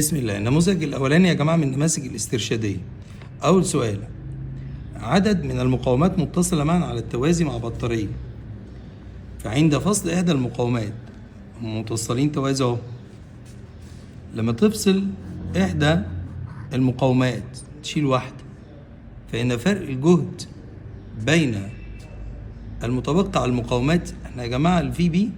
بسم الله. النموذج الأولاني يا جماعة من النماذج الاسترشادية. أول سؤال: عدد من المقاومات متصلة معا على التوازي مع بطارية، فعند فصل إحدى المقاومات، هم متصلين توازي أهو، لما تفصل إحدى المقاومات تشيل واحدة، فإن فرق الجهد بين المتبقي على المقاومات، احنا يا جماعة الفي بي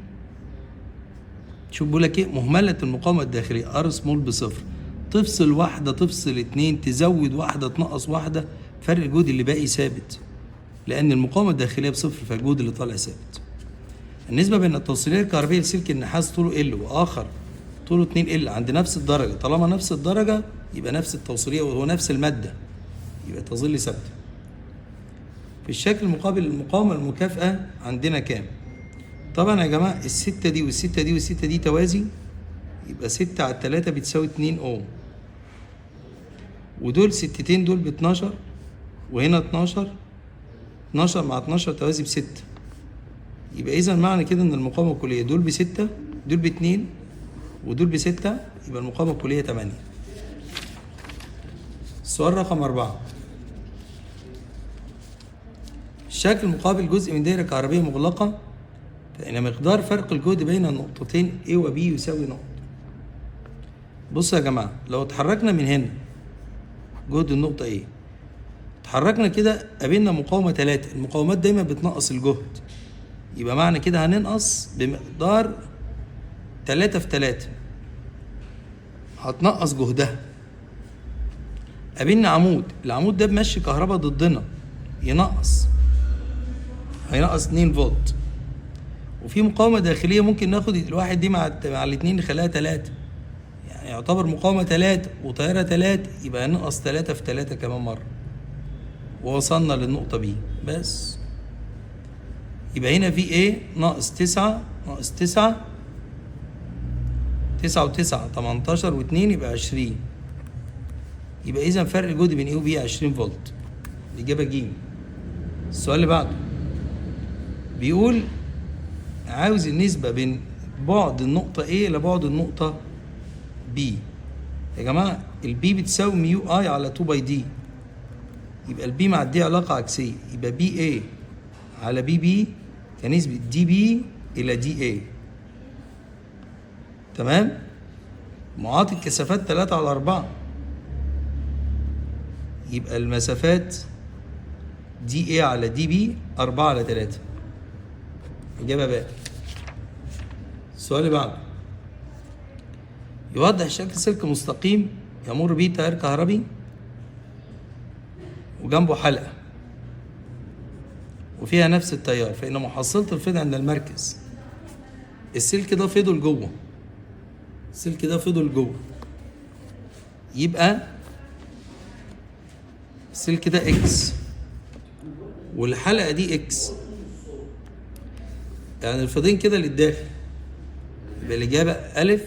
شوف بيقول لك ايه، مهملة المقاومة الداخلية ار سمول بصفر، تفصل واحدة تفصل اتنين تزود واحدة تنقص واحدة، فرق الجهد اللي باقي ثابت، لأن المقاومة الداخلية بصفر فالجهد اللي طالع ثابت. النسبة بين التوصيلية الكهربية لسلك النحاس طوله ال وآخر طوله 2 ال عند نفس الدرجة، طالما نفس الدرجة يبقى نفس التوصيلية وهو نفس المادة، يبقى تظل ثابتة. في الشكل المقابل المقاومة المكافئة عندنا كام؟ طبعا يا جماعة الستة دي والستة دي والستة دي توازي، يبقى 6 على 3 بتساوي 2 اوم، ودول ستتين دول ب12، وهنا 12 مع 12 توازي ب6، يبقى إذا معنى كده إن المقاومة الكلية دول ب6 دول ب2 ودول ب6، يبقى المقاومة الكلية 8. السؤال رقم 4: الشكل المقابل جزء من دائرة كهربية مغلقة، فإن مقدار فرق الجهد بين النقطتين A و B يساوي نقطة. بصوا يا جماعة، لو اتحركنا من هنا جهد النقطة A، اتحركنا كده قابلنا مقاومة 3، المقاومات دايما بتنقص الجهد، يبقى معنى كده هننقص بمقدار 3 في 3، هتنقص جهدها. قابلنا عمود، العمود ده بمشي كهرباء ضدنا، هينقص 2 فولت. وفي مقاومة داخلية ممكن ناخد الواحد دي مع الاتنين نخليها 3، يعني يعتبر مقاومة 3 وطيارة 3، يبقى هننقص 3 في 3 كمان مرة، ووصلنا للنقطة B. بس يبقى هنا في ايه ناقص 9 ناقص 9 9 و9 18 و2 يبقى 20، يبقى إذا فرق الجهد بين A و B 20 فولت. الإجابة ج. السؤال اللي بعده بيقول عاوز النسبة بين بعد النقطة A لبعد النقطة B. يا جماعة البي بتساوي ميو اي على 2 باي دي، يبقى البي مع الدي علاقة عكسية، يبقى بي اي على بي بي كنسبة دي بي إلى دي اي. تمام؟ معاطي الكثافات 3 على 4، يبقى المسافات دي اي على دي بي 4 على 3. إجابة بقى. السؤال اللي بعده يوضح شكل سلك مستقيم يمر به تيار كهربي وجنبه حلقة وفيها نفس التيار، فإن محصلة الفيض عند المركز، السلك ده فيضه لجوه، السلك ده فيضه لجوه، يبقى السلك ده اكس والحلقة دي اكس، يعني الفيضين كده للداخل، يبقى الإجابة ألف،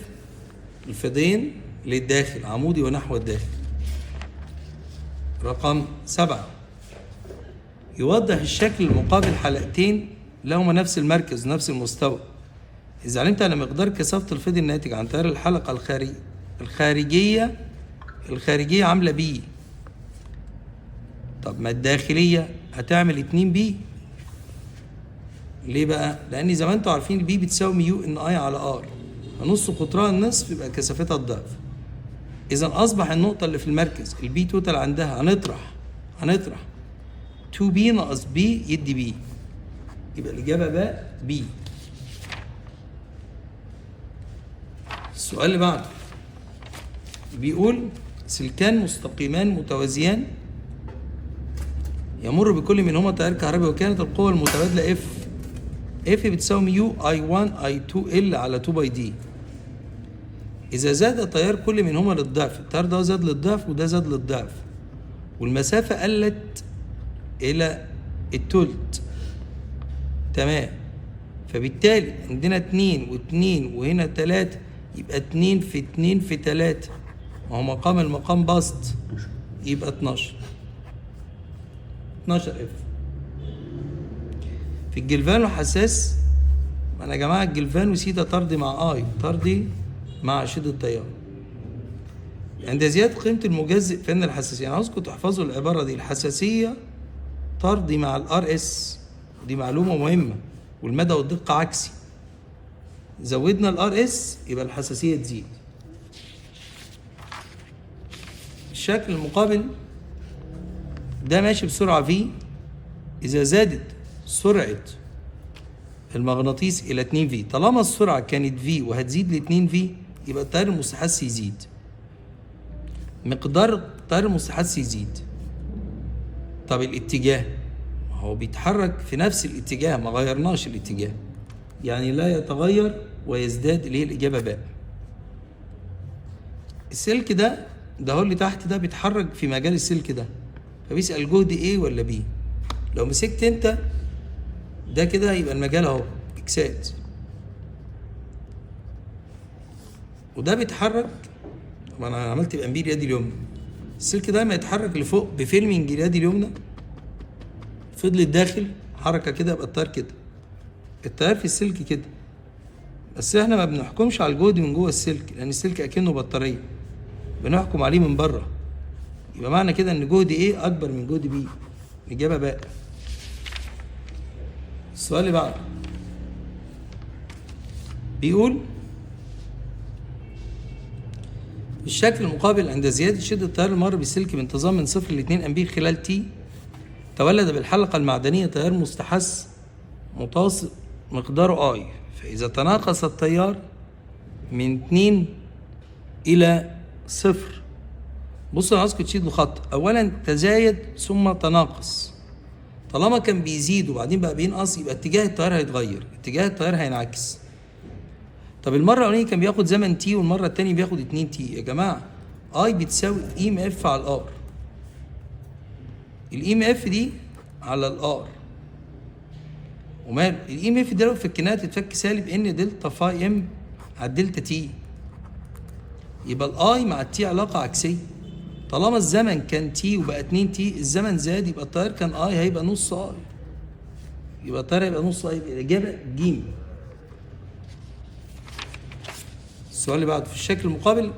الفيضين للداخل عمودي ونحو الداخل. رقم 7: يوضح الشكل المقابل حلقتين لهما نفس المركز ونفس المستوى، إذا علمت أن مقدار كثافة الفيض الناتج عن تيار الحلقة الخارجية عاملة بي، طب ما الداخلية هتعمل 2 بي. ليه بقى؟ لأن زي ما انتوا عارفين البي بتساوي ميو ان اي على ار، نص قطرها النصف يبقى كثافتها الضعف. إذا أصبح النقطة اللي في المركز البي توتال عندها هنطرح 2 بي ناقص بي يدي بي، يبقى الإجابة بقى بي. السؤال اللي بعده بيقول سلكان مستقيمان متوازيان يمر بكل منهما تيار كهربي، وكانت القوة المتبادلة اف بتساوي ميو اي 1 اي 2 ال على 2 باي دي. إذا زاد تيار كل منهما للضعف، التيار ده زاد للضعف وده زاد للضعف، والمسافة قلت إلى التلت، تمام، فبالتالي عندنا 2 و2 وهنا 3، يبقى 2 في 2 في 3، وهو المقام بسط، يبقى 12 اف. في الجلفانو حساس، أنا يا جماعة الجلفانو سيتا طردي مع اي، طردي مع شدة التيار، عند زيادة قيمة المجزئ فإن الحساسية، أنا عاوزكم تحفظوا العبارة دي، الحساسية طردي مع الار اس، دي معلومة مهمة، والمدى والدقة عكسي. زودنا الار اس يبقى الحساسية تزيد. الشكل المقابل ده ماشي بسرعة في، إذا زادت سرعة المغناطيس إلى 2 في، طالما السرعة كانت في وهتزيد ل 2 في يبقى التيار المستحث يزيد، مقدار التيار المستحث يزيد. طب الاتجاه، هو بيتحرك في نفس الاتجاه، ما غيرناش الاتجاه، يعني لا يتغير ويزداد، اللي هي الإجابة باء. السلك ده هو اللي تحت ده بيتحرك في مجال السلك ده، فبيسأل جهد ايه ولا بي. لو مسكت انت ده كده يبقى المجال اهو اكسات، وده بيتحرك. طب انا عملت بامبير يدي اليمنى، السلك ده ما يتحرك لفوق بفيلمنج اليد اليمنى، فضلت داخل حركه كده، يبقى التيار كده، التيار في السلك كده. بس احنا ما بنحكمش على الجهد من جوه السلك، لان السلك اكنه بطاريه، بنحكم عليه من بره. يبقى معنى كده ان جهد ايه اكبر من جهد بي، الاجابه باء. السؤال اللي بعده بيقول الشكل المقابل عند زيادة شدة التيار المر بالسلك بانتظام من 0 ل 2 أمبير خلال تي، تولد بالحلقة المعدنية تيار مستحث متوسط مقداره اي، فإذا تناقص التيار من 2 إلى 0، بص أنا عاوزكم تشيلوا خط، أولا تزايد ثم تناقص، طالما كان بيزيد وبعدين بقى بينقص يبقى اتجاه التيار هيتغير، اتجاه التيار هينعكس. طب المرة الأولانية كان بياخد زمن تي والمرة التانية بياخد 2 تي، يا جماعة اي بتساوي اي ام اف على الار، الاي ام اف دي على الار، وماله الاي ام اف دي لو فكناها تتفك سالب ان دلتا فاي ام على الدلتا تي، يبقى الاي مع التي علاقة عكسية. طالما الزمن كان تي وبقى 2 تي، الزمن زاد يبقى التيار كان اي هيبقى نص اي، يبقى التيار هيبقى نص اي، يبقى الإجابة ج. السؤال اللي بعده في الشكل المقابل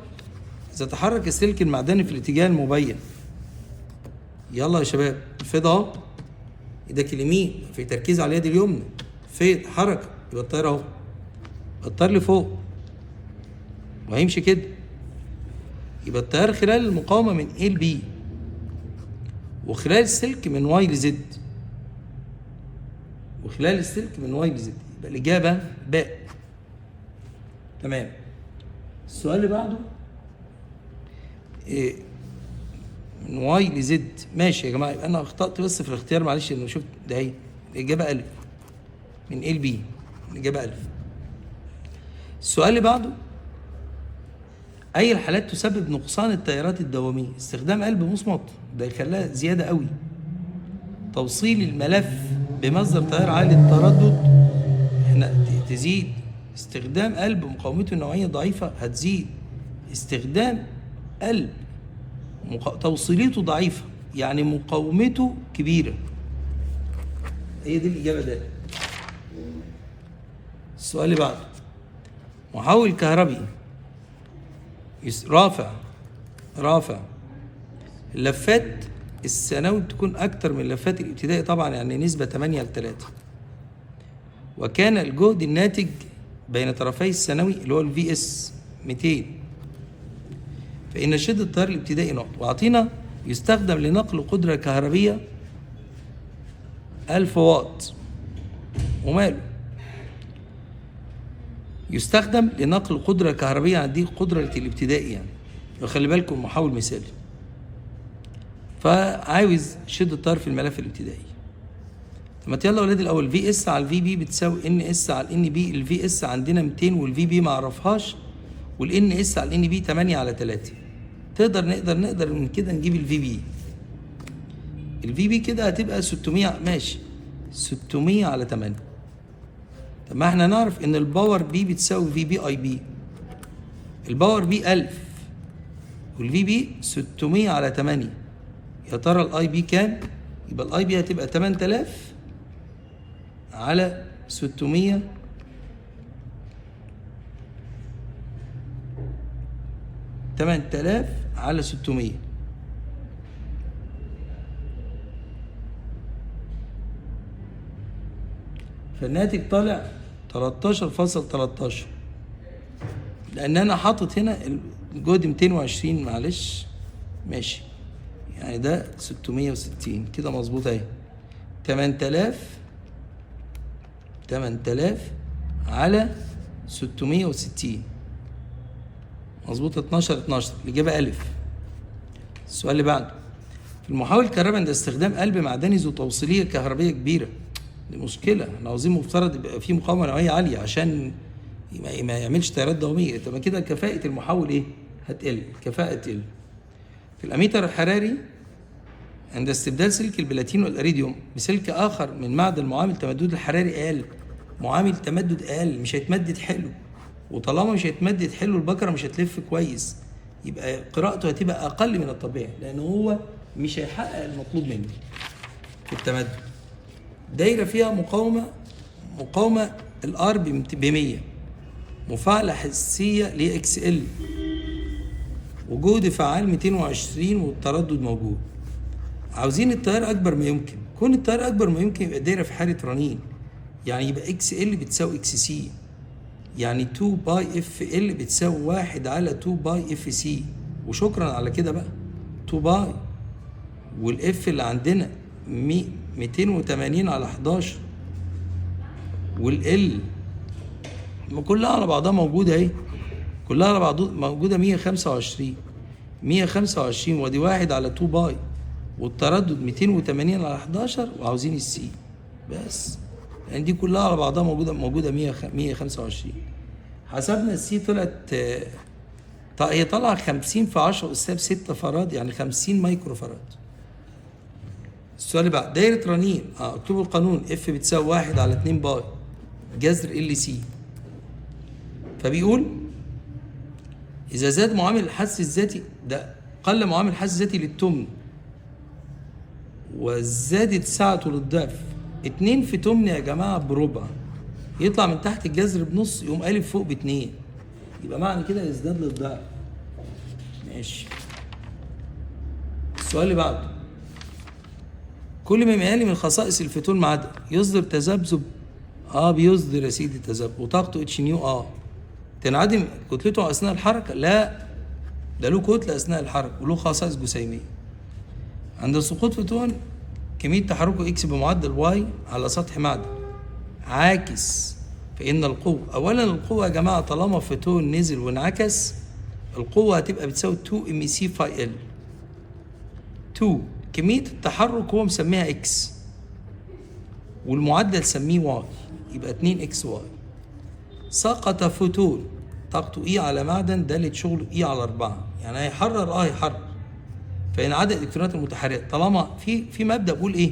إذا تحرك السلك المعدني في الاتجاه المبين، يلا يا شباب الفيض اهو، ايدك اليمين في تركيز على اليد اليمنى، فيض حركة، يبقى التيار اهو، التيار لفوق وهيمشي كده، يبقى التيار خلال المقاومة من A ل B وخلال السلك من Y ل Z، وخلال السلك من Y ل Z، يبقى الإجابة باء. تمام. السؤال اللي بعده من واي لزد، ماشي يا جماعه، يبقى انا اخطات بس في الاختيار، معلش انه شفت ده اهي الاجابه الف، من ال بي الاجابه الف. السؤال اللي بعده اي الحالات تسبب نقصان التيارات الدواميه؟ استخدام قلب مصمت ده يخليها زياده قوي، توصيل الملف بمصدر تيار عالي التردد احنا تزيد، استخدام قلب مقاومته النوعيه ضعيفه هتزيد، استخدام قلب توصيليته ضعيفة يعني مقاومته كبيرة، هي دي الإجابة ده. السؤال اللي بعده محول كهربي رافع اللفات الثانوي بتكون أكتر من اللفات الابتدائي طبعا، يعني نسبة 8 ل 3، وكان الجهد الناتج بين طرفي الثانوي اللي هو الفي اس 200، فإن شدة التيار الابتدائي نقط، وأعطينا يستخدم لنقل قدرة كهربية 1000 واط، وماله يستخدم لنقل قدرة كهربية، عن دي قدرة الابتدائي يعني، وخلي بالكم محول مثالي، فعاوز شدة التيار في الملف الابتدائي. طب يلا يا ولاد الأول، في اس على الفي بي بتساوي ان اس على الان بي، الفي اس عندنا 200 والفي بي ما اعرفهاش، والان اس على الان بي 8 على 3، نقدر من كده نجيب الفي بي. الفي بي كده هتبقى 600، ماشي 600 على 8. طب ما احنا نعرف ان الباور بي بتساوي في بي اي بي، الباور بي 1000 والفي بي 600 على 8، يا ترى الاي بي كام؟ يبقى الاي بي هتبقى 8000 على 600 . 8000 على 600. فالناتج طالع 13.13، لان انا حاطط هنا الجهد 220. معلش ماشي، يعني ده 660 كده مظبوط اهي. 8000 على 660 مظبوط. 12 الاجابه الف. السؤال اللي بعده، في المحول الكهربائي عند استخدام قلب معدني ذو توصيليه كهربائيه كبيره، دي مشكله. احنا عاوزين مفترض يبقى فيه مقاومه نوعيه عاليه عشان ما يعملش تيارات دواميه. طب كده كفاءه المحول ايه؟ هتقل، الكفاءه تقل. في الاميتر الحراري عند استبدال سلك البلاتين والاريديوم بسلك اخر من معدن معامل تمدد الحراري اقل، معامل تمدد اقل، مش هيتمدد حلو. وطالما مش هيتمدد حلو البكره مش هتلف كويس، يبقى قراءته هتبقى اقل من الطبيعي، لان هو مش هيحقق المطلوب منه في التمدد. دايره فيها مقاومه الار ب 100، مفاعله حسيه لاكس ال، وجهد فعال 220 والتردد موجود. عاوزين التيار اكبر ما يمكن. كون التيار اكبر ما يمكن يبقى الدايره في حاله رنين، يعني يبقى اكس ال بتساوي اكس سي، يعني 2 باي اف ال بتساوي 1 على 2 باي اف سي، وشكرا على كده بقى. 2 باي والاف اللي عندنا 280 على 11، والال كلها على بعضها موجوده اهي، كلها على بعضها موجوده 125 ودي 1 على 2 باي، والتردد 280 على 11، وعاوزين السي بس، يعني دي كلها على بعضها موجوده 125. حسبنا السي طلعت هي طالعه 50 في 10 أس 6 فراد، يعني 50 مايكرو فراد. السؤال اللي بعد، دايره رنين اكتبوا القانون، اف بتساوي 1 على 2 باي جذر ال سي. فبيقول اذا زاد معامل الحث الذاتي، ده قل معامل الحث الذاتي للتمن وزادت سعته للضعف، 2 في تمن يا جماعه بربع، يطلع من تحت الجذر بنص، يقوم قالب فوق ب2، يبقى معنى كده يزداد للضعف. ماشي. السؤال اللي بعده، كل ما يقل من خصائص الفوتون معدن يصدر تذبذب. بيصدر يا سيدي تذبذب، وطاقته اتش نيو. تنعدم كتلته اثناء الحركه؟ لا، ده له كتله اثناء الحركه وله خصائص جسيميه. عند سقوط فوتون كميه تحركه اكس بمعدل واي على سطح معدن عاكس، فان القوه، اولا القوه يا جماعه طالما فوتون نزل وانعكس القوه هتبقى بتساوي 2 ام سي فاي ال. 2 كميه التحرك هو مسميها اكس والمعدل سميه واي، يبقى 2 اكس واي. سقط فوتون طاقته اي على معدن دالة شغله اي على 4، يعني هيحرر هيحرر. فإن عدد الإلكترونات المتحركة طالما في مبدأ بيقول إيه؟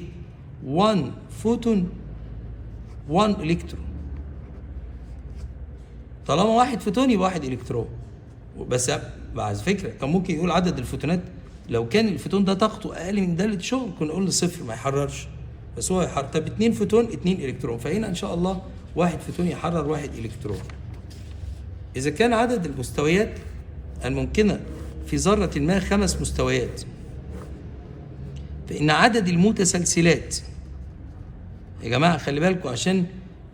1 فوتون 1 إلكترون، طالما 1 فوتون يبقى 1 إلكترون. بس على فكرة كان ممكن يقول عدد الفوتونات، لو كان الفوتون ده طاقته أقل من دالة شغل كنا نقول صفر ما يحررش، بس هو يحرر. طب 2 فوتون 2 إلكترون، فهنا إن شاء الله 1 فوتون يحرر 1 إلكترون. إذا كان عدد المستويات الممكنة في ذرة ما 5 مستويات، فإن عدد المتسلسلات، يا جماعة خلي بالكم عشان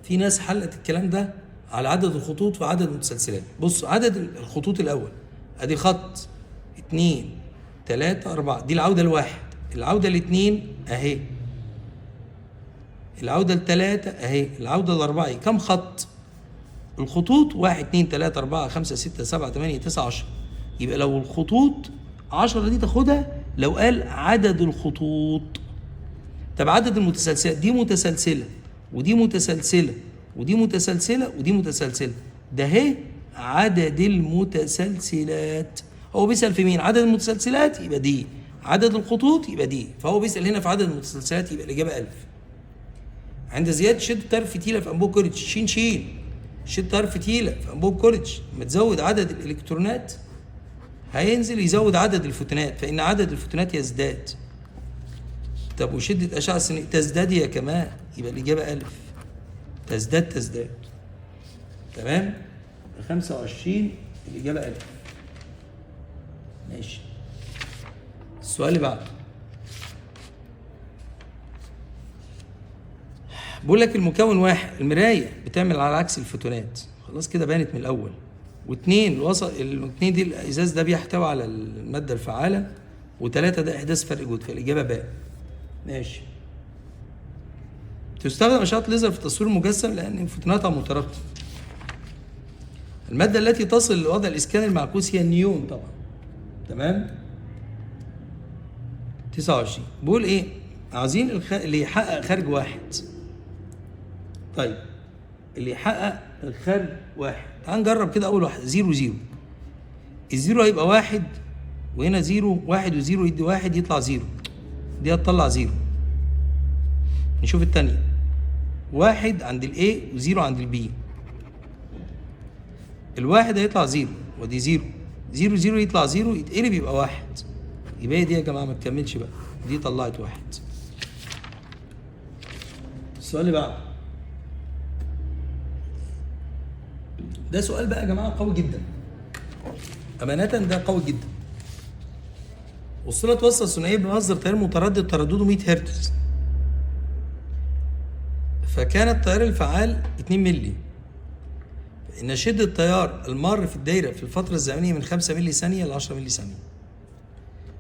في ناس حلت الكلام ده على عدد الخطوط وعدد المتسلسلات. بص، عدد الخطوط الأول أدي خط 2 3 4، دي العودة الواحد، العودة الاثنين أهي، العودة الثلاثة أهي، العودة الأربعة. كم خط؟ الخطوط 1 2 3 4 5 6 7 8 9 10. يبقى لو الخطوط 10 دي تاخدها لو قال عدد الخطوط. طب عدد المتسلسلات، دي متسلسلة ودي متسلسلة ودي متسلسلة ودي متسلسلة، ده اهي عدد المتسلسلات. هو بيسأل في مين؟ عدد المتسلسلات يبقى دي، عدد الخطوط يبقى دي، فهو بيسأل هنا في عدد المتسلسلات، يبقى الإجابة 1000. عند زيادة شدة تيار فتيلة في أنبوب كوريتش، شدة تيار فتيلة في أنبوب كوريتش ما تزود عدد الإلكترونات هينزل يزود عدد الفوتونات، فإن عدد الفوتونات يزداد. طب وشدة أشعة السينية تزداد هي كمان، يبقى الإجابة 1000. تزداد. تمام؟ 25 الإجابة 1000. ماشي. السؤال اللي بعده بقول لك المكون واحد، المرايه بتعمل على عكس الفوتونات، خلاص كده بانت من الاول. واثنين الاثنين دي الازاز ده بيحتوي على الماده الفعاله، وثلاثه ده احداث فرق جهد، فالاجابه باء. ماشي. تستخدم اشعه ليزر في تصوير المجسم لان فوتوناتها مترابطه. الماده التي تصل لوضع الاسكان المعكوس هي النيون طبعا. تمام. 29 بيقول ايه؟ عايزين اللي يحقق خارج واحد. طيب اللي يحقق الخارج واحد، تعال نجرب كده. اول واحد 0 0، الزيرو هيبقى واحد، وهنا 0 1 و0 يدي واحد يطلع 0، دي هتطلع 0. نشوف الثانيه، واحد عند الاي و0 عند البي، الواحد هيطلع 0 ودي 0 0 0 يطلع 0 يتقلب يبقى واحد، يبقى دي يا جماعه ما تكملش بقى، دي طلعت واحد. السؤال اللي بعده ده سؤال بقى يا جماعه قوي جدا، امانه ده قوي جدا. وصلت وصله ثنائيه بمصدر تيار متردد تردده 100 هرتز، فكان التيار الفعال 2 مللي، فإن شدة التيار المار في الدايرة في الفترة الزمنية من 5 مللي ثانية ل 10 مللي ثانية.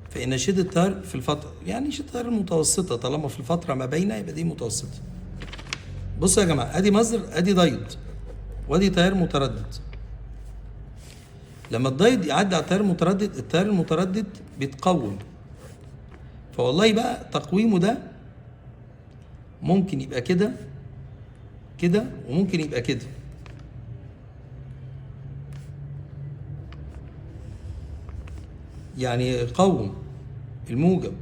فإن شدة التيار في الفترة، يعني شدة التيار المتوسطة، طالما في الفترة ما بين يبقى دي متوسطة. بصوا يا جماعة، أدي مصدر، أدي دايود، وأدي تيار متردد. لما الدايود يعدي على التيار المتردد، التيار المتردد بيتقوم. فوالله بقى تقويمه ده ممكن يبقى كده كده، وممكن يبقى كده. يعني يقوم الموجب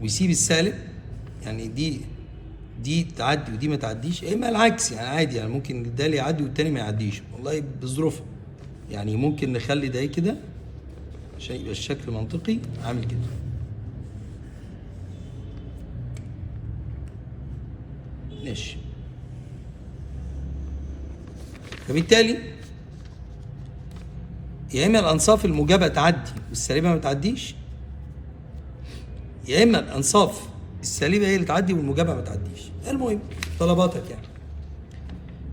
ويسيب السالب، يعني دي تعدي ودي ما تعديش، اما العكس يعني عادي، يعني ممكن ده اللي يعدي والتاني ما يعديش، والله بظروفه. يعني ممكن نخلي ده كده عشان يبقى الشكل منطقي، عامل كده. ماشي. فبالتالي يا اما الانصاف الموجبه تعدي والسالبه ما تعديش، يا اما الانصاف السالبه هي اللي تعدي والموجبه ما تعديش. المهم طلباتك يعني.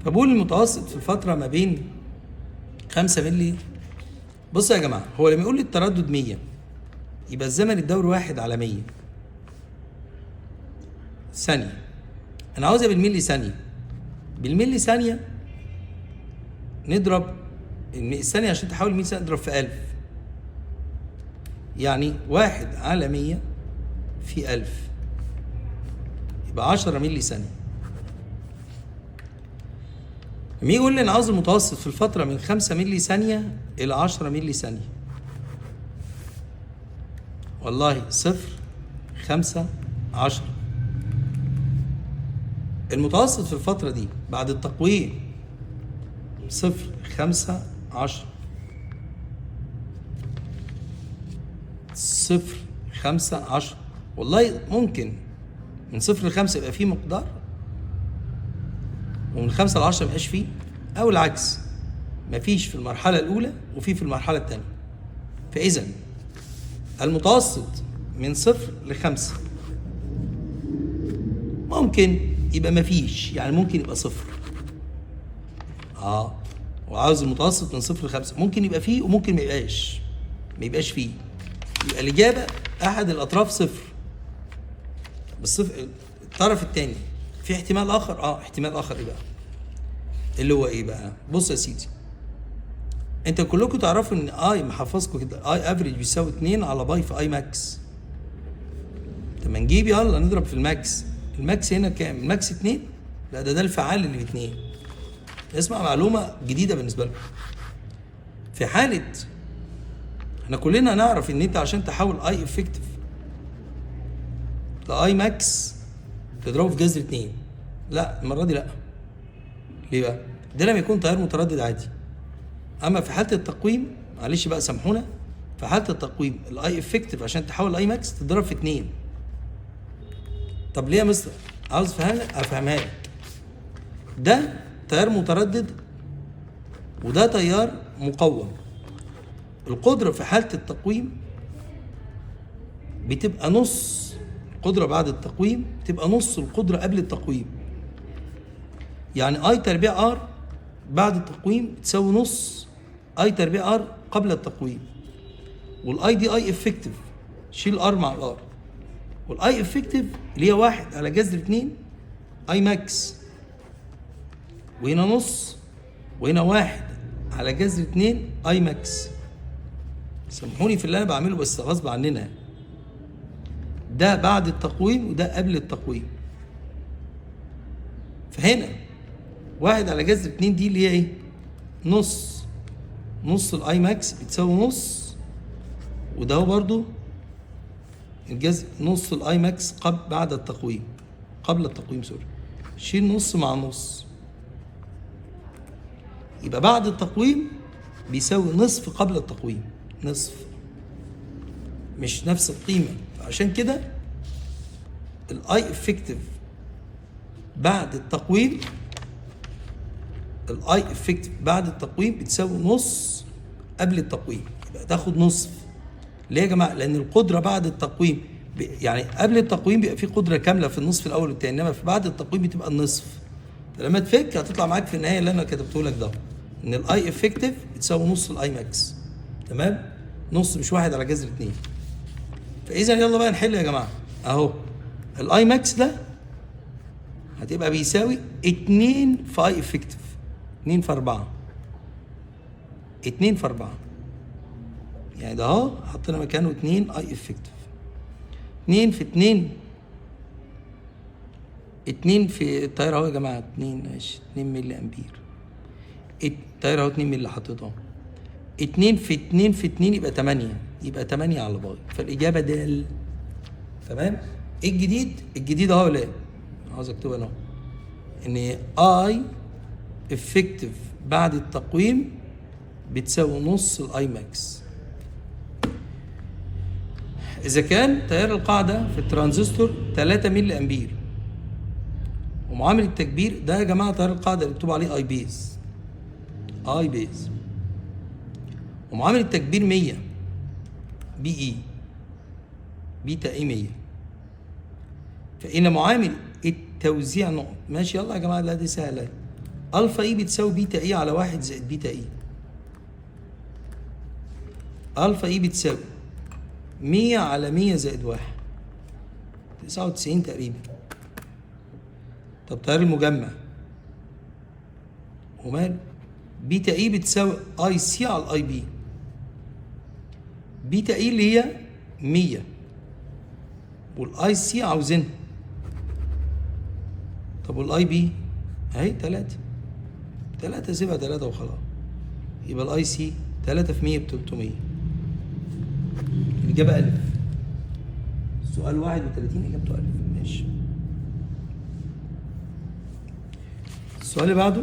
فبقول المتوسط في الفتره ما بين 5 مللي. بصوا يا جماعه، هو لما يقول لي التردد 100 يبقى الزمن الدوري 1 على 100 ثانيه. انا عاوزها بالملي ثانيه. بالملي ثانيه نضرب الثانيه، عشان تحول 100 ثانيه نضرب في 1000، يعني 1 على 100 في 1000 يبقى 10 مللي ثانيه. لما يجي يقول لي انا عاوز المتوسط في الفتره من 5 مللي ثانيه الى 10 مللي ثانيه، والله 0 5 10. المتوسط في الفتره دي بعد التقويم 0 5 10 0 5 10. والله ممكن من 0 ل5 يبقى فيه مقدار، ومن 5 ل 10 ما يبقاش فيه، او العكس، مفيش في المرحله الاولى وفي المرحله الثانيه. فاذا المتوسط من 0 ل5 ممكن يبقى مفيش، يعني ممكن يبقى 0. وعاوز المتوسط من 0 ل5 ممكن يبقى فيه وممكن ما يبقاش فيه. يبقى الاجابه احد الاطراف 0. بس الطرف الثاني في احتمال اخر. احتمال اخر ايه بقى؟ اللي هو ايه بقى؟ بص يا سيدي، انت كلكم تعرفوا ان اي محفظكم كده، اي افريج بيساوي 2 على باي في اي ماكس. طب ما نجيب يلا نضرب في الماكس. الماكس هنا كام؟ الماكس 2. لا ده الفعال اللي ب2. اسمع معلومه جديده بالنسبه لكم. في حاله احنا كلنا نعرف ان انت عشان تحول اي افكتيف لاي ماكس تضربه في جذر 2. لا المره دي لا. ليه بقى؟ ده لما يكون تيار متردد عادي. اما في حاله التقويم، معلش بقى سامحونا، في حاله التقويم الاي افكتيف عشان تحول لاي ماكس تضرب في 2. طب ليه يا مستر؟ عاوز افهمها لك. ده تيار متردد وده تيار مقوم. القدرة في حالة التقويم بتبقى نص القدرة بعد التقويم، بتبقى نص القدرة قبل التقويم. يعني اي تربيع ار بعد التقويم تساوي نص اي تربيع ار قبل التقويم. والاي دي اي افكتيف، شيل ار مع الار، والاي افكتيف اللي هي 1 على جذر 2 اي ماكس، وهنا نص، وهنا 1 على جذر 2 اي ماكس. سامحوني في اللي انا بعمله بس غصب عننا، ده بعد التقويم وده قبل التقويم. فهنا 1 على جذر 2 دي اللي هي ايه؟ نص الاي ماكس بتساوي نص، وده هو برضو الجذر نص الاي ماكس بعد التقويم، قبل التقويم سوري. شيل نص مع نص، يبقى بعد التقويم بيساوي نصف قبل التقويم، نصف مش نفس القيمة. فعشان كده الاي افكتيف بعد التقويم، الاي افكتيف بعد التقويم بتساوي نص قبل التقويم، يبقى تاخد نصف. ليه يا جماعه؟ لان القدره بعد التقويم يعني قبل التقويم بيبقى في قدره كامله في النصف الاول والثاني، انما في بعد التقويم بتبقى النصف. فلما تفك هتطلع معاك في النهايه اللي انا كتبته لك ده، ان الاي افكتيف بتساوي نص الاي ماكس. تمام؟ نص مش 1 على جذر 2. فاذا يلا بقى نحل يا جماعه. اهو الاي ماكس ده هتبقى بيساوي 2 في اي افكتيف، 2 في 4، 2 في 4. يعني ده اهو حطينا مكانه 2 اي افكتيف، 2 في 2، 2 في التيار اهو يا جماعه، 2 ماشي، 2 ملي امبير. التيار اهو 2 ملي اللي حطيته اهو. 2 في 2 في 2 يبقى 8، يبقى 8 على باي. فالاجابه د. تمام؟ ايه الجديد؟ الجديد اهو لا عاوز اكتبها اهو، ان اي افكتيف بعد التقويم بتساوي نص الاي ماكس. اذا كان تيار القاعده في الترانزستور 3 ملي امبير، ومعامل التكبير ده يا جماعه تيار القاعده اللي مكتوب عليه اي بيز، اي بيز، ومعامل التكبير 100 بي اي، بيتا اي 100. فإن معامل التوزيع نقط، ماشي يلا يا جماعه، لا دي سهله. الفا اي بتساوي بيتا اي على 1 زائد بيتا اي. الفا اي بتساوي 100 على 100 زائد 1، 99 تقريبا. طب تيار المجمع وماله؟ بيتا اي بتساوي اي سي على الاي بي. بيتا اي اللي هي 100 والاي سي عاوزينها. طب والاي بي اهي 3 سيبها 3 وخلاص. يبقى الاي سي 3 في 100 ب 300. الإجابة ألف. السؤال 31 إجابته ألف. ماشي. السؤال اللي بعده،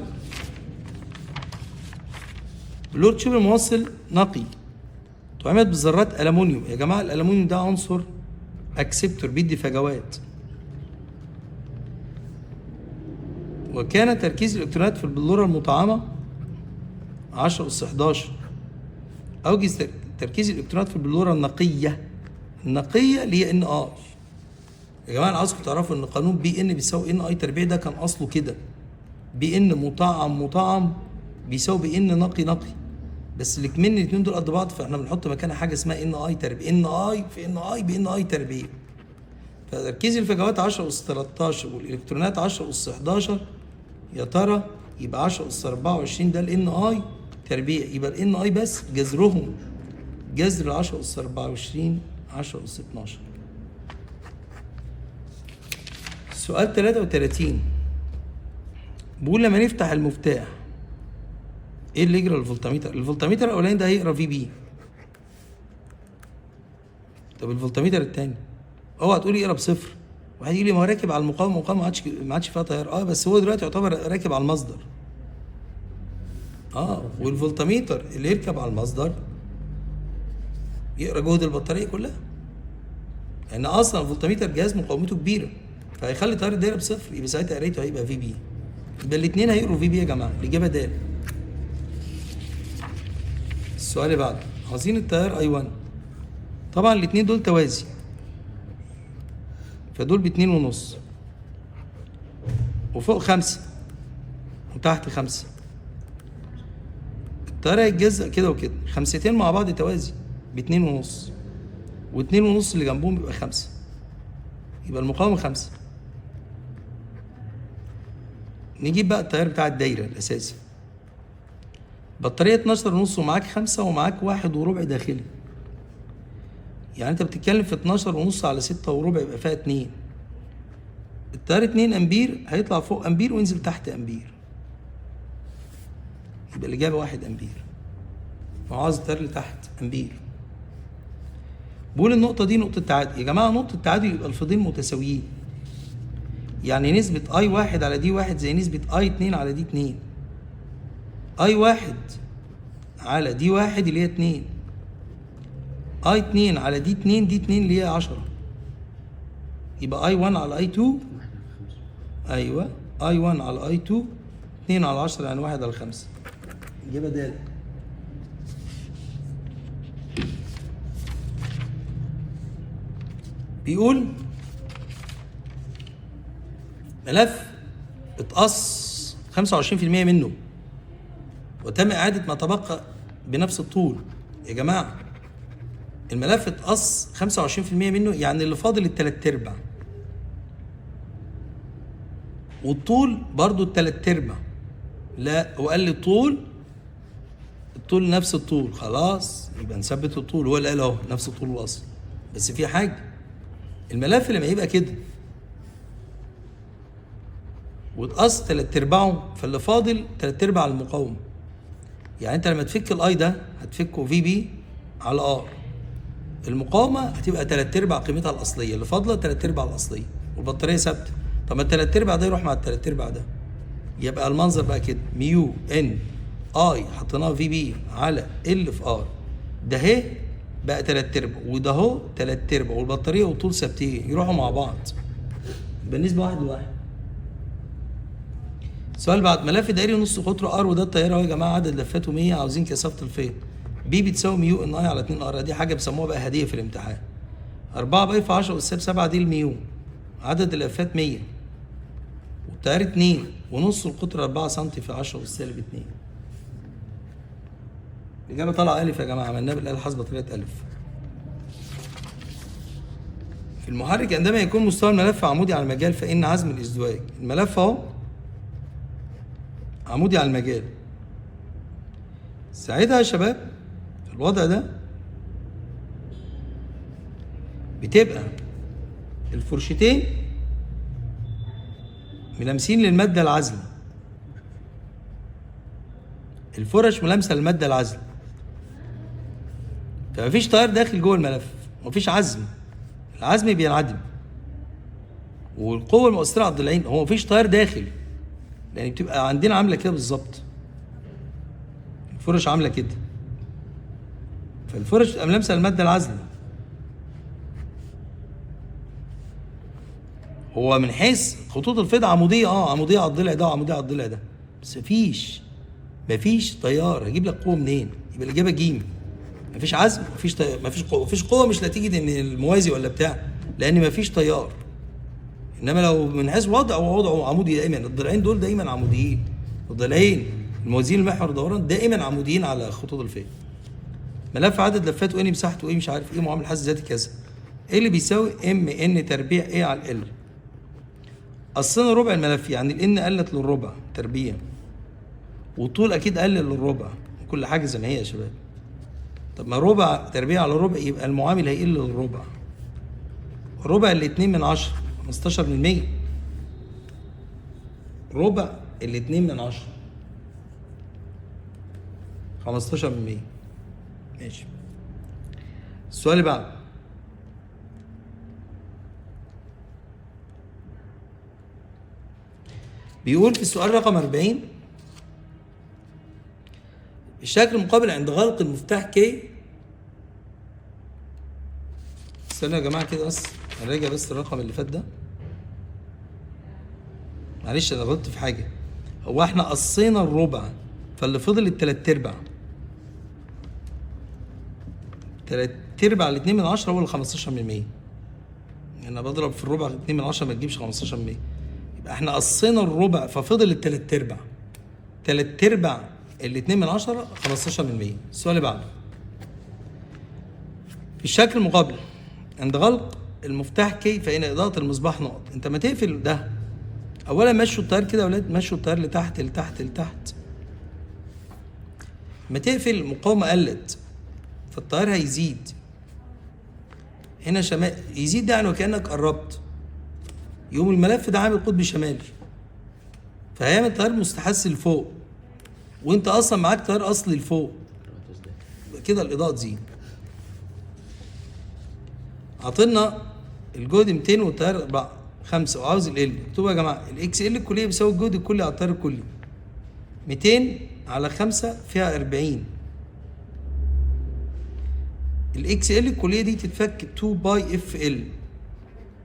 لورد شبه موصل نقي تعمد بذرات ألمونيوم. يا جماعة الألمونيوم ده عنصر أكسبتور بيدي فجوات، وكان تركيز الإلكترونات في البلورة المطعمة 10 أس 11. أوجز تركيز الإلكترونات في البلورة النقية اللي هي ان اي. يا جماعه انا عاوزكم تعرفوا ان قانون بي ان بيساوي ان اي تربيع ده كان اصله كده، بي ان مطعم بيساوي بي ان نقي، بس اللي كمان الاثنين دول قد بعض، فاحنا بنحط مكانها حاجه اسمها ان اي تربيع، ان اي في ان اي بان اي تربيع. فتركيز الفجوات 10 اس 13 والالكترونات 10 اس 11، يا ترى يبقى 10 اس 24 ده الان اي تربيع، يبقى الان اي بس جذرهم جذر 10 اس 24 10 اس 12. سؤال 33 بيقول لما نفتح المفتاح ايه اللي يجرى للفولتميتر؟ الفولتميتر الاولاني ده هيقرا في بي. طب الفولتميتر الثاني اوعى تقولي يقرا بصفر. واحد يقول لي ما هو راكب على المقاومه ما عادش فيها تيار. بس هو دلوقتي يعتبر راكب على المصدر. والفولتميتر اللي يركب على المصدر يقرا جهد البطاريه كلها، لان اصلا الفولتميتر جهاز مقاومته كبيره، فهيخلي تيار الدايره بصفر، يبقى ساعتها قريته هيبقى في بي. يبقى الاثنين هيقروا في بي يا جماعه. الاجابه د. السؤال اللي بعده عاوزين التيار اي 1. طبعا الاتنين دول توازي، فدول باتنين ونص، وفوق 5 وتحت 5. التيار هيتجزأ كده وكده، خمستين مع بعض توازي باتنين ونص، واتنين ونص اللي جنبهم بيبقى 5، يبقى المقاومة 5. نجيب بقى التيار بتاع الدايرة الأساسي. بطارية 12 ونص ومعاك 5 ومعاك 1 وربع داخلي، يعني أنت بتتكلم في 12 ونص على 6 وربع يبقى فيها 2. التيار 2 أمبير هيطلع فوق أمبير وينزل تحت أمبير، يبقى الإجابة 1 أمبير. وعاوز التيار اللي تحت أمبير. بقول النقطة دي نقطة تعادل. يا جماعة نقطة تعادل يبقى الفيضين متساويين، يعني نسبة اي 1 على دي 1 زي نسبة اي 2 على دي 2. اي 1 على دي 1 اللي هي 2، اي 2 على دي 2 دي 2 اللي هي 10. يبقى اي 1 على اي 2، ايوه اي 1 على اي 2 2 على 10 يعني 1 على 5. إجابة د. بيقول ملف اتقص 25% منه وتم إعادة ما تبقى بنفس الطول. يا جماعة الملف اتقص 25% منه، يعني اللي فاضل التلات ارباع، والطول برضو التلات ارباع. لا هو قال لي الطول نفس الطول، خلاص يبقى نثبت الطول. هو اللي قال اهو نفس الطول الاصل، بس في حاجة، الملف لما يبقى كده وتقص تلات ارباعه فاللي فاضل تلات ارباع المقاومة. يعني انت لما تفك الاي ده هتفكه في بي على ار، المقاومة هتبقى تلات ارباع قيمتها الأصلية، اللي فاضلة تلات ارباع الأصلية، والبطارية ثابتة. طب ما التلات ارباع ده يروح مع التلات ارباع ده، يبقى المنظر بقى كده ميو ان اي حطيناها في بي على ال في ار، ده اهي بقى تلات ارباع وده اهو تلات ارباع، والبطارية والطول ثابتين يروحوا مع بعض بالنسبة 1 ل1. السؤال بعد ملف دائري نص قطره ار، وده التيار اهو يا جماعه، عدد لفاته 100، عاوزين كثافه الفيض. بي بتساوي ميو ان اي على 2 ار، دي حاجه بيسموها بقى هديه في الامتحان. 4 باي في 10 أس 7 دي الميو، عدد اللفات 100، والتيار 2 ونص القطر 4 سم في 10 أس سالب 2. الإجابة طالعة ألف يا جماعة، عملناها بالآلة الحاسبة طلعت ألف. في المحرك عندما يكون مستوى الملف عمودي على المجال فإن عزم الازدواج، الملف أهو عمودي على المجال، ساعتها يا شباب في الوضع ده بتبقى الفرشتين ملامسين للمادة العازلة، الفرش ملامسة للمادة العازلة، فمفيش تيار داخل جوه الملف، مفيش عزم، العزم بينعدم، والقوة المؤثرة على الضلعين هو مفيش تيار داخل، لأن بتبقى عندنا عاملة كده بالظبط، الفرش عاملة كده، فالفرش بتبقى ملامسة للمادة العازلة. هو من حيث خطوط الفيض عمودية، عمودية على الضلع ده وعمودية على الضلع ده، بس مفيش تيار، هجيب لك قوة منين؟ يبقى الإجابة ج. مفيش عزم، مفيش تيار، مفيش قوة مش نتيجة إن الموازي ولا بتاع، لأن مفيش تيار. إنما لو من حيث وضعه عمودي دائما، الضلعين دول دايما عموديين، الضلعين الموازيين المحور الدوران دائما عموديين على خطوط الفيض. ملف عدد لفاته إيه، مساحته إيه، مش عارف إيه، معامل حاسس ذاتي كذا، إيه اللي بيساوي ام ان تربيع إيه على ال. قصينا ربع الملف، يعني الان قلت للربع تربيع، والطول اكيد قل للربع، وكل حاجه زي ما هي يا شباب. طب ما ربع تربيع على ربع يبقى المعامل هيقل للربع، ربع ال 2 من 10 15 من 100، ربع ال 2 من 10 15 من 100. ماشي. السؤال اللي بعده بيقول في السؤال رقم 40 الشكل المقابل عند غلق المفتاح كي. استنوا يا جماعه كده بس هنراجع بس الرقم اللي فات ده، معلش انا غلطت في حاجه. هو احنا قصينا الربع فاللي فضل التلات ارباع، 3/4 ال 2 من 10 هو ال 15%. انا بضرب في الربع 2 من 10 ما تجيبش 15%. يبقى احنا قصينا الربع ففضل ال 3/4. 3/4 ال 2 من 10 15%. السؤال اللي بعده. في الشكل المقابل عند غلق المفتاح كي فإن إضاءة المصباح نقط. أنت ما تقفل ده، أولا مشوا التيار كده يا ولاد، مشوا التيار لتحت لتحت لتحت. ما تقفل المقاومة قلت فالتيار هيزيد. هنا شمال يزيد ده يعني وكأنك قربت، يقوم الملف ده عامل قطب شمالي فهيعمل تيار مستحث لفوق وأنت أصلا معاك تيار أصلي لفوق، كده الإضاءة تزيد. عطلنا الجهد 200 والتيار 4 5 وعاوز ال اكتبوا يا جماعه الاكس ال الكليه بيساوي الجهد الكلي على التيار الكلي. 200 على 5 فيها 40. الاكس ال الكليه دي تتفك 2 باي اف ال.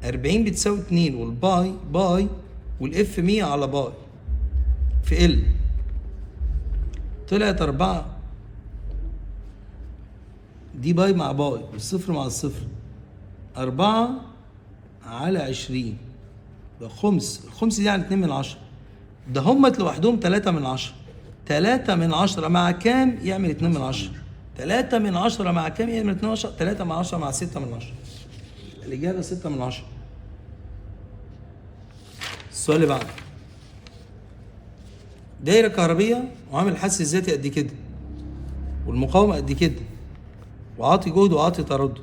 40 بتساوي 2 والباي باي والاف 100 على باي في ال. طلعت 4 دي باي مع باي والصفر مع الصفر. 4 على 20 ده خمس. الخمس دي يعني 2 من 10. ده همت لوحدهم 3 من 10. 3 من 10 مع كام يعمل 2 من 10؟ 3 من 10 مع كام يعمل 2 من 10؟ 3 من 10 مع 6 من 10. الإجابة 6 من 10. السؤال اللي بعده. دايرة كهربية وعامل الحث الذاتي قد كده والمقاومة قد كده وعاطي جهد وعاطي تردد.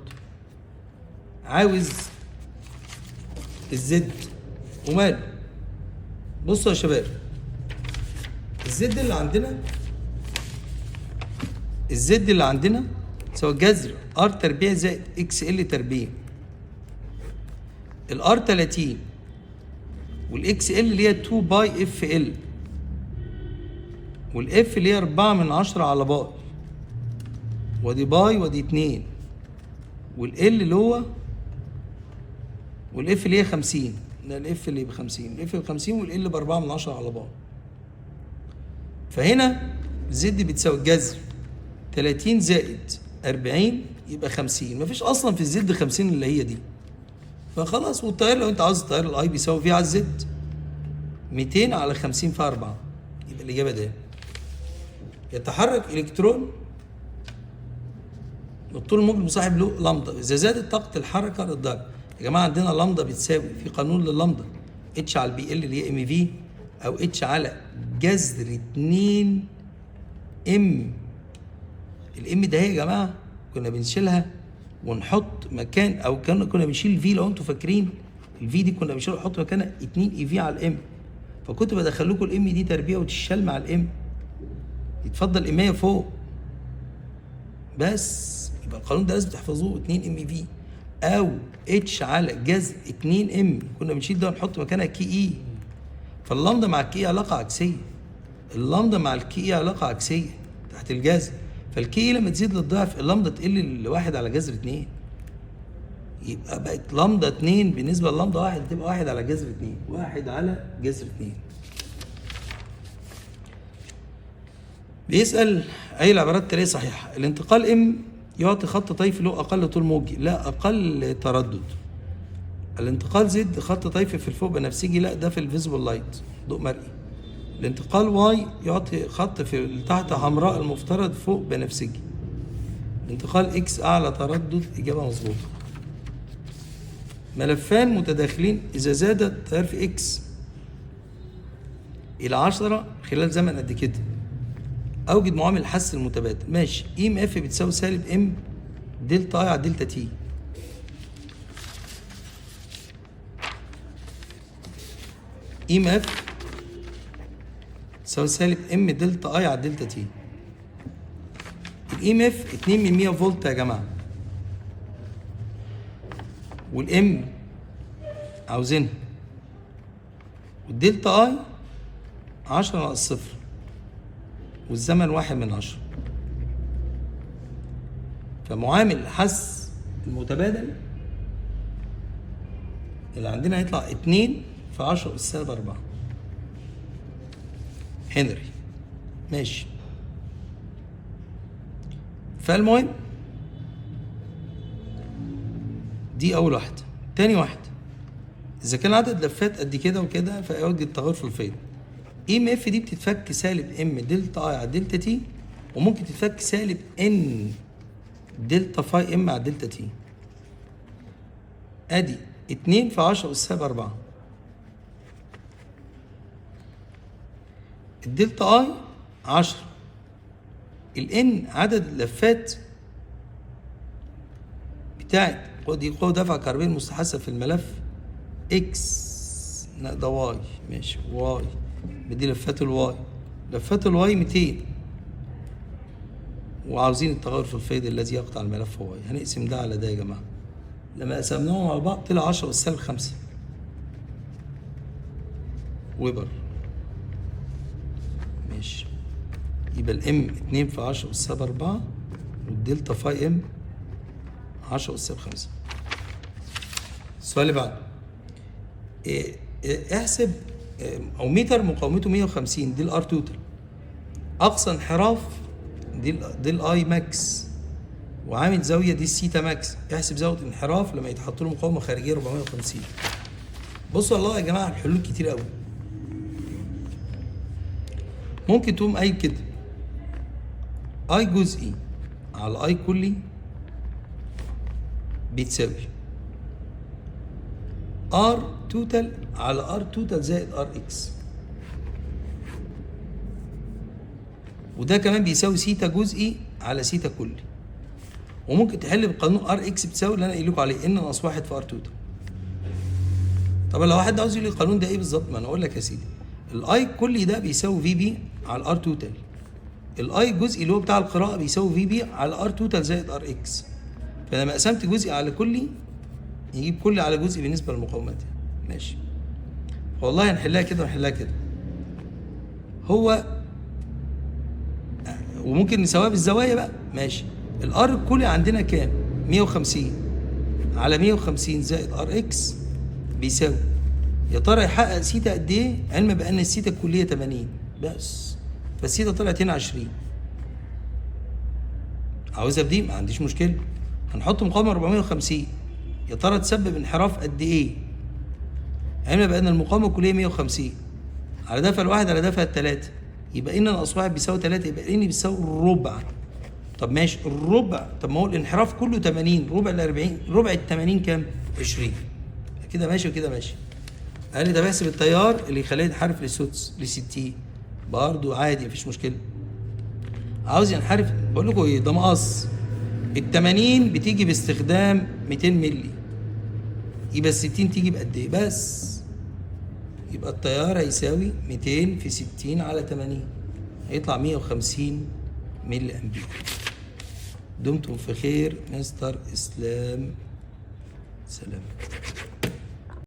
عاوز الزد وماله. بصوا يا شباب، الزد اللي عندنا تساوي جذر ار تربيع زائد اكس ال تربيع. الار 30 والاكس ال اللي هي 2 باي اف ال والاف اللي هي 4 من 10 على باي، ودي باي ودي 2 والال اللي هو والاف اللي هي 50. ده الاف اللي ب 50، الاف ب 50 والال ب 4 من 10 على باي. فهنا زد بتساوي الجذر 30 زائد 40 يبقى 50. مفيش اصلا في الزد 50 اللي هي دي، فخلاص. والتيار لو انت عاوز التيار الاي بيساوي في على الزد 200 على 50 في 4. يبقى الاجابه ده. يتحرك الكترون بالطول الموجب مصاحب له لامدا اذا زادت طاقه الحركه للضرب. يا جماعه عندنا لامدا بتساوي في قانون لللامدا اتش على البي ال اللي هي ام في او اتش على جذر 2 ام. الام ده هي يا جماعه كنا بنشيلها ونحط مكان، او كنا بنشيل في. لو انتوا فاكرين الفي دي كنا بنشيلها ونحط مكانها 2 اي في على الام، فكنت بدخل لكم الام دي تربيع وتشال مع الام، يتفضل امية فوق بس. يبقى القانون ده لازم تحفظوه 2 ام في او اتش على جذر 2 ام. كنا بنشيل ده ونحط مكانها كي اي. فاللامدا مع الكي علاقه عكسيه. اللامدا مع الكي علاقه عكسيه تحت الجذر. فالكي لما تزيد للضعف اللامدا تقل لواحد على جذر 2. يبقى بقت لامدا 2 بالنسبه للامدا 1 تبقى 1 على جذر 2. 1 على جذر 2. بيسأل أي العبارات التالية صحيحة؟ الانتقال ام يعطي خط طيفي له أقل طول موجي، لا أقل تردد. الانتقال زد خط طيفي في الفوق بنفسجي، لا ده في الفيزبل لايت ضوء مرئي. الانتقال واي يعطي خط في تحت حمراء المفترض فوق بنفسجي. الانتقال اكس أعلى تردد، إجابة مظبوطة. ملفان متداخلين إذا زاد التيار في اكس إلى 10 خلال زمن قد كده اوجد معامل الحث المتبادل. ماشي. اي ام اف بتساوي سالب ام دلتا اي على دلتا تي. اي ام اف تساوي سالب ام دلتا اي على دلتا تي. الاي ام اف 2 من 100 فولت يا جماعه، والام عاوزينها، والدلتا اي 10 ناقص صفر والزمن 1 من 10. فمعامل الحث المتبادل اللي عندنا هيطلع 2 في 10 أس سالب 4 هنري. ماشي. فالمهم دي اول واحده. تاني واحده، اذا كان عدد لفات قد كده وكده فيوجد التغير في الفيض. اي ام اف دي بتتفك سالب ام دلتا اي على دلتا تي، وممكن تتفك سالب ان دلتا فاي ام على دلتا تي. ادي 2 في 10 أس سالب 4. الدلتا اي 10، الان عدد اللفات بتاعت دي قوة دفع كهربية مستحثة في الملف اكس، لا ده واي، ماشي واي، بدي لفات الواي، لفات الواي 200، وعاوزين التغير في الفيض الذي يقطع الملف واي. هنقسم ده على ده يا جماعة، لما قسمناهم على بعض طلع 10 أس سالب 5 ويبر. ماشي، يبقى الام 2 في 10 أس سالب 4، والدلتا فاي ام 10 أس سالب 5. السؤال اللي بعده، احسب او متر مقاومته 150 دي الار توتال، اقصى انحراف دي الاي ماكس، وعامل زاويه دي السيتا ماكس. احسب زاويه الانحراف لما يتحط له مقاومه خارجيه 450. بصوا والله يا جماعه الحلول كتير قوي. ممكن تقوم قايل كده اي جزئي على اي كلي بتساوي ار توتال على ار توتال زائد ار اكس، وده كمان بيساوي سيتا جزئي على سيتا كلي. وممكن تحل بقانون ار اكس بتساوي اللي انا قايل لكم عليه ان ناقص 1 في ار توتال. طب لو واحد عاوز يقول لي القانون ده ايه بالظبط، ما انا اقول لك يا سيدي، الاي كلي ده بيساوي في بي على الار توتال، الاي جزئي اللي هو بتاع القراءه بيساوي في بي على ار توتال زائد ار اكس. فلما قسمت جزئي على كلي يجيب كلي على جزئي بالنسبه للمقاومات. ماشي، والله هنحلها كده ونحلها كده. هو وممكن نساويها بالزوايا بقى. ماشي، الار الكلي عندنا كام؟ 150 على 150 زائد ار اكس بيساوي، يا ترى يحقق سيتا قد ايه؟ علما بان السيتا الكليه 80 بس، فالسيتا طلعت هنا 20. عاوزها بدي ما عنديش مشكله، هنحط مقاومه 450، يا ترى تسبب انحراف قد ايه؟ علما بان المقاومه الكليه 150 على دفع الواحد على دفع الثلاثه، يبقى ان ناقص واحد بيساوي 3، يبقى ان بيساوي الربع. طب ماشي الربع، طب ما هو الانحراف كله 80، ربع ال 40، ربع ال 80 كام؟ 20. كده ماشي وكده ماشي. قال لي ده بحسب التيار اللي يخليه ينحرف للسدس ل 60، برضه عادي مفيش مشكله. عاوز ينحرف، بقول لكم ايه ده مقص. ال 80 بتيجي باستخدام 200 مللي، يبقى ال 60 تيجي بقد ايه؟ بس يبقى التيار هيساوي 200 في 60 على 80، هيطلع 150 ملي امبير. دمتم في خير. مستر اسلام، سلام.